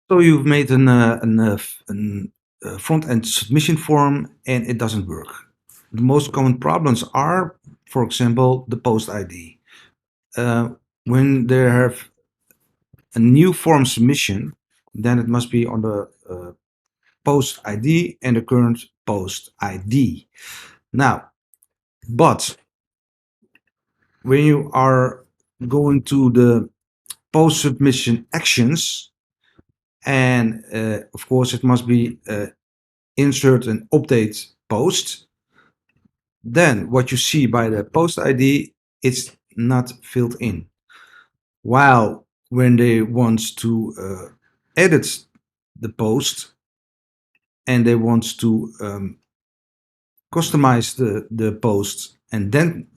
So you've made an front-end submission form and it doesn't work. The most common problems are, for example, the post ID. Uh, when they have a new form submission, then it must be on the post ID and the current post ID. Now, but when you are going to the post submission actions, and of course it must be insert and update post, then what you see by the post ID, it's not filled in. While when they want to edit the post and they want to customize the post and then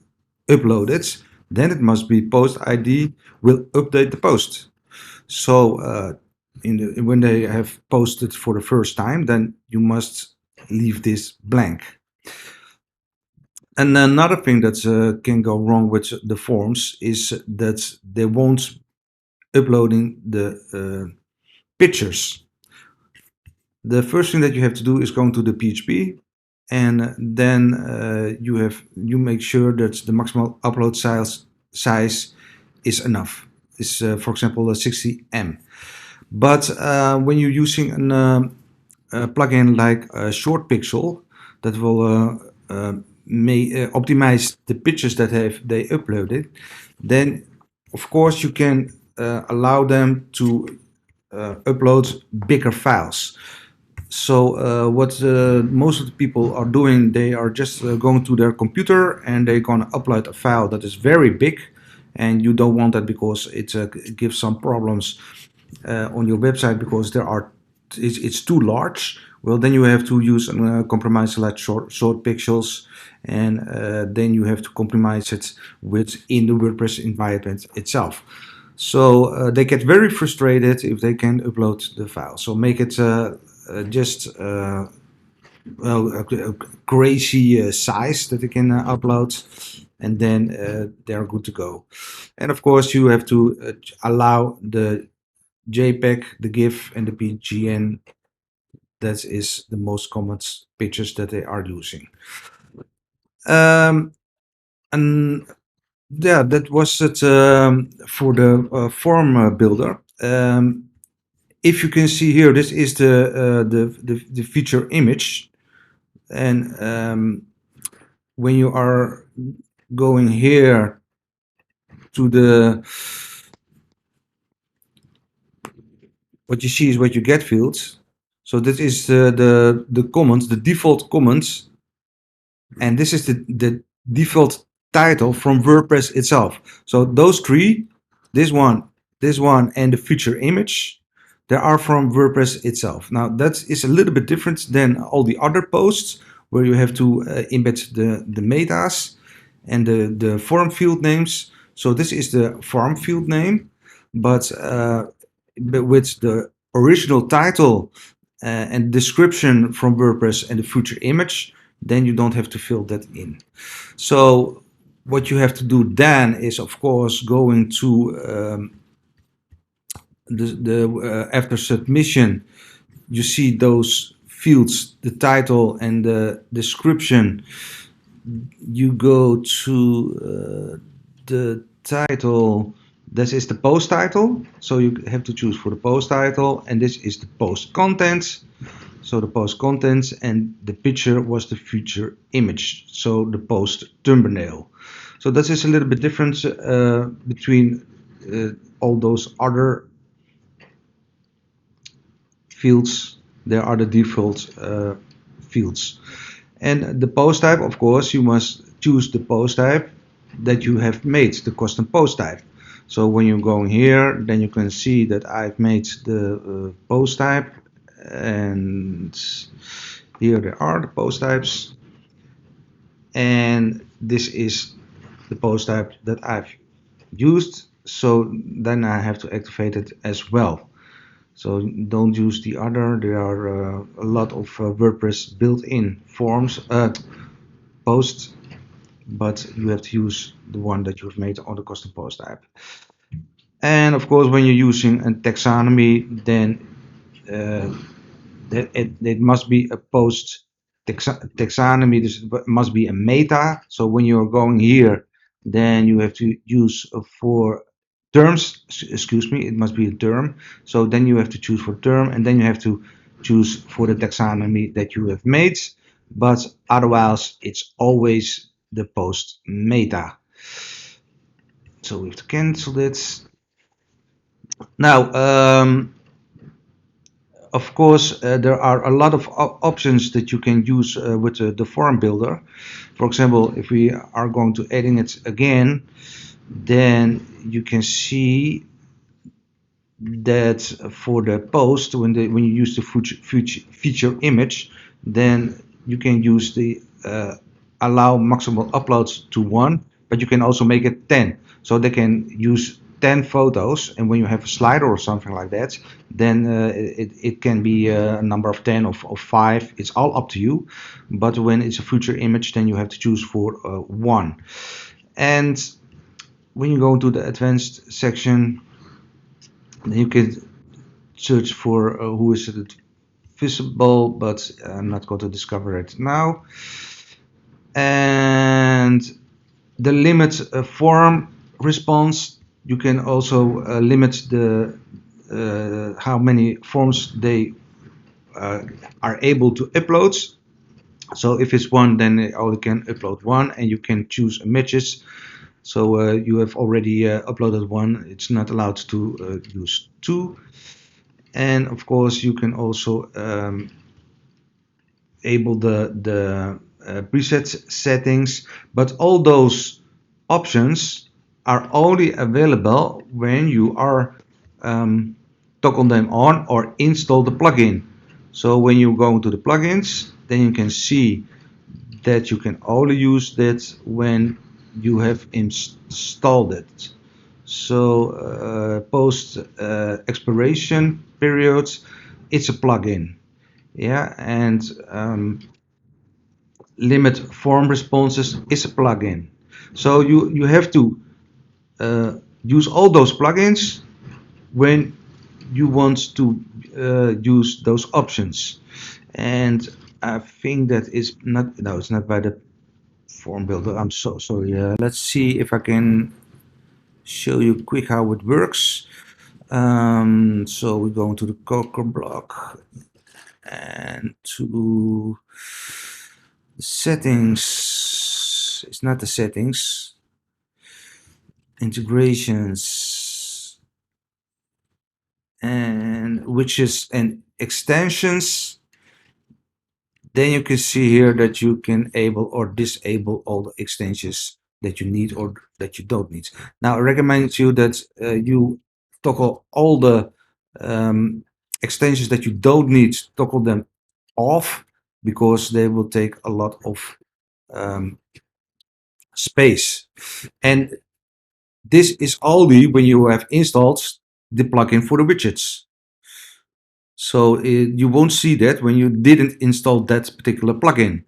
upload it, then it must be post ID will update the post. So when they have posted for the first time, then you must leave this blank. And another thing that can go wrong with the forms is that they won't uploading the pictures. The first thing that you have to do is go to the PHP, and then you make sure that the maximal upload size is enough. Is for example 60 M. But when you're using a plugin like Short Pixel that will optimize the pictures that they uploaded, then of course you can allow them to upload bigger files. So what most of the people are doing, they are just going to their computer and they're going to upload a file that is very big, and you don't want that because it gives some problems on your website because it's too large. Well, then you have to use a compromise like short pixels, and then you have to compromise it within the WordPress environment itself. So they get very frustrated if they can upload the file. So make it just well, a crazy size that they can upload, and then they're good to go. And of course, you have to allow the JPEG, the GIF, and the PGN. That is the most common pictures that they are using. And yeah, that was it for the form builder. If you can see here, this is the feature image, and when you are going here to the what you see is what you get fields. So this is the comments, the default comments, and this is the default title from WordPress itself. So those three, this one, and the feature image, they are from WordPress itself. Now that is a little bit different than all the other posts where you have to embed the metas and the form field names. So this is the form field name, but with the original title and description from WordPress and the feature image, then you don't have to fill that in. So what you have to do then is, of course, going to after submission, you see those fields, the title and the description. You go to the title. This is the post title, so you have to choose for the post title, and this is the post contents. So the post contents, and the picture was the feature image, so the post thumbnail. So that is a little bit different between all those other fields. There are the default fields. And the post type, of course, you must choose the post type that you have made, the custom post type. So when you're going here, then you can see that I've made the post type, and here there are the post types, and this is the post type that I've used. So then I have to activate it as well. So don't use the other. There are a lot of WordPress built-in forms, posts, but you have to use the one that you've made on the custom post type. And of course, when you're using a taxonomy, then uh, that it must be a post taxonomy. This must be a meta. So when you're going here, then you have to use for terms. Excuse me, it must be a term. So then you have to choose for term, and then you have to choose for the taxonomy that you have made. But otherwise, it's always the post meta. So we have to cancel it. Now, of course, there are a lot of options that you can use with the form builder. For example, if we are going to edit it again, then you can see that for the post, when you use the feature image, then you can use the allow maximal uploads to 1, but you can also make it 10. So they can use 10 photos, and when you have a slider or something like that, then it can be a number of 10 or 5. It's all up to you. But when it's a feature image, then you have to choose for 1. And when you go to the advanced section, then you can search for who is it visible, but I'm not going to discover it now. And the limit form response, you can also limit the how many forms they are able to upload. So if it's 1, then they only can upload 1, and you can choose images. So you have already uploaded 1, it's not allowed to use 2. And of course you can also enable the preset settings, but all those options are only available when you are toggle them on or install the plugin. So when you go into the plugins, then you can see that you can only use that when you have installed it. So post expiration periods, it's a plugin. Yeah, and limit form responses is a plugin. So you have to use all those plugins when you want to use those options. And I think that is not, no, it's not by the form builder. I'm so sorry. Let's see if I can show you quick how it works. So we go into the Crocoblock and to settings. It's not the settings. Integrations and widgets and extensions. Then you can see here that you can enable or disable all the extensions that you need or that you don't need. Now I recommend you that you toggle all the extensions that you don't need, toggle them off, because they will take a lot of space. And this is only when you have installed the plugin for the widgets. So you won't see that when you didn't install that particular plugin.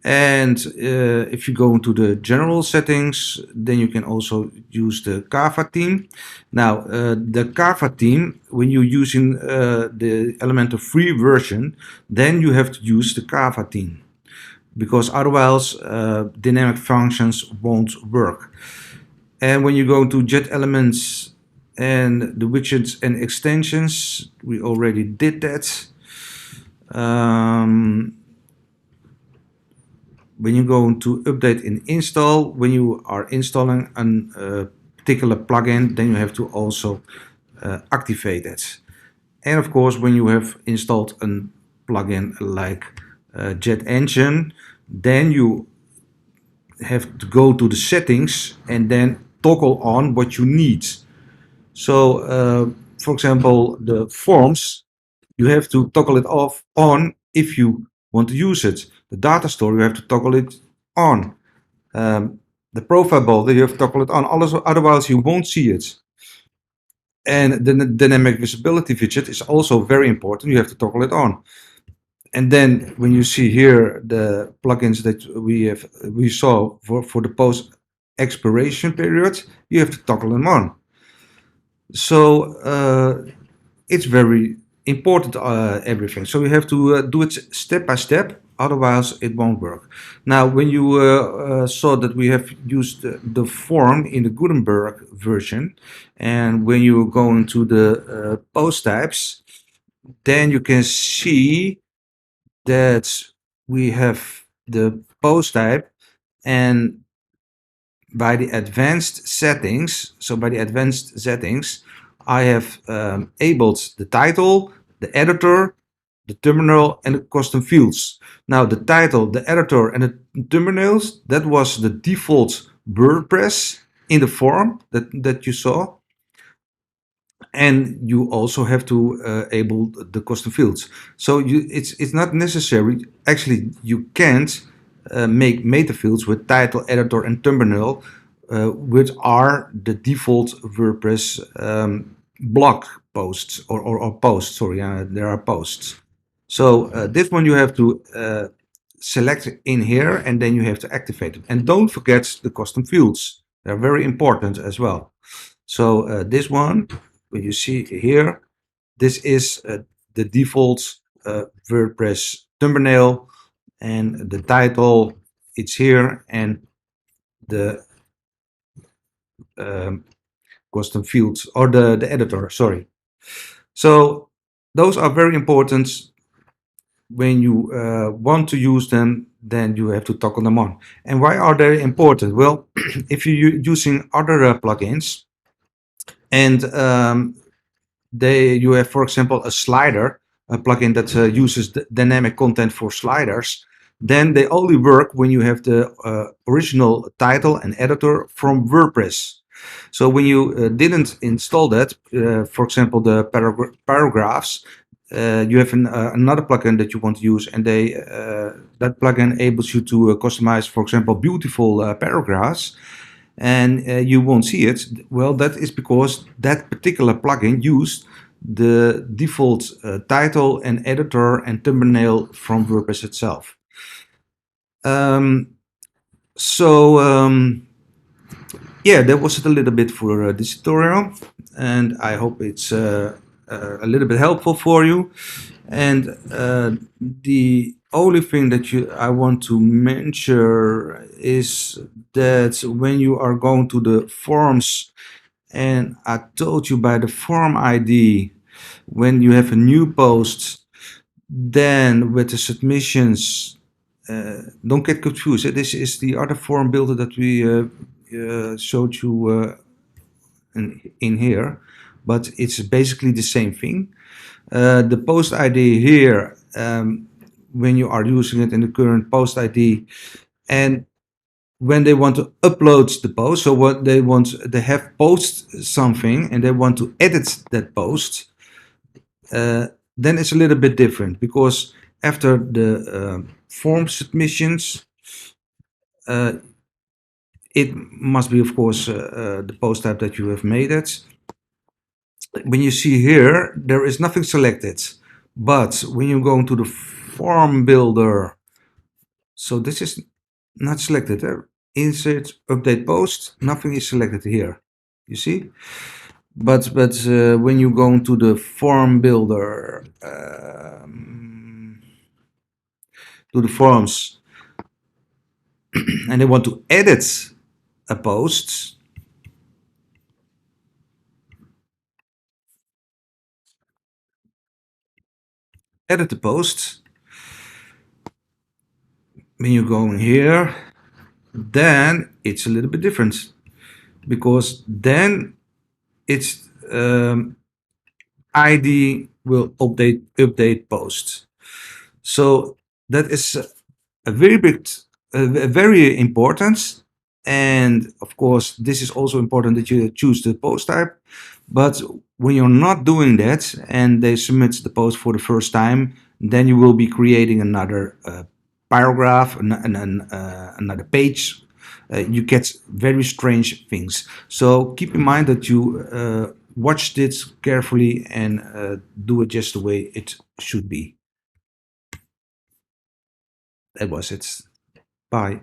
And if you go into the general settings, then you can also use the Kava theme. Now, the Kava theme, when you're using the Elementor free version, then you have to use the Kava theme, because otherwise dynamic functions won't work. And when you go to Jet Elements and the widgets and extensions, we already did that. When you go to update and install, when you are installing a particular plugin, then you have to also activate it. And of course, when you have installed a plugin like jetengie, then you have to go to the settings and then toggle on what you need. So, for example, the forms, you have to toggle it off on if you want to use it. The data store, you have to toggle it on. The profile boulder, you have to toggle it on. Otherwise, you won't see it. And the dynamic visibility widget is also very important. You have to toggle it on. And then when you see here the plugins that we saw for the post expiration period, you have to toggle them on. So it's very important everything. So you have to do it step by step, otherwise it won't work. Now, when you saw that we have used the form in the Gutenberg version, and when you go into the post types, then you can see that we have the post type, and by the advanced settings, I have enabled the title, the editor, the terminal, and the custom fields. Now, the title, the editor, and the terminals, that was the default WordPress in the form that you saw. And you also have to enable the custom fields. So it's not necessary. Actually, you can't make meta fields with title, editor, and thumbnail, which are the default WordPress blog posts or posts. Sorry, there are posts. So this one you have to select in here, and then you have to activate it. And don't forget the custom fields. They're very important as well. So this one, when you see here, this is the default WordPress thumbnail, and the title, it's here, and the um, custom fields, or the editor, sorry. So those are very important. When you want to use them, then you have to toggle them on. And why are they important? Well, if you're using other plugins, and you have, for example, a slider, a plugin that uses dynamic content for sliders, then they only work when you have the original title and editor from WordPress. So when you didn't install that, for example, the paragraphs, you have another plugin that you want to use, and that plugin enables you to customize, for example, beautiful paragraphs, and you won't see it. Well, that is because that particular plugin used the default title and editor and thumbnail from WordPress itself. Yeah, that was it a little bit for this tutorial, and I hope it's a little bit helpful for you. And the only thing that I want to mention is that when you are going to the forms, and I told you by the form ID, when you have a new post, then with the submissions, don't get confused. This is the other form builder that we showed you in here, but it's basically the same thing. The post ID here, when you are using it in the current post ID, and when they want to upload the post, so what they want, they have post something and they want to edit that post, then it's a little bit different, because after the form submissions, it must be, of course, the post type that you have made it. When you see here, there is nothing selected, but when you go into the form builder, so this is not selected. Insert, update post, nothing is selected here. You see? But when you go into the form builder, to the forms, and they want to edit a post, edit the post, when you go in here, then it's a little bit different, because then it's ID will update post. So that is a very big, very important. And of course, this is also important that you choose the post type. But when you're not doing that and they submit the post for the first time, then you will be creating another paragraph, another page. You get very strange things. So keep in mind that you watch this carefully and do it just the way it should be. That was it. Bye.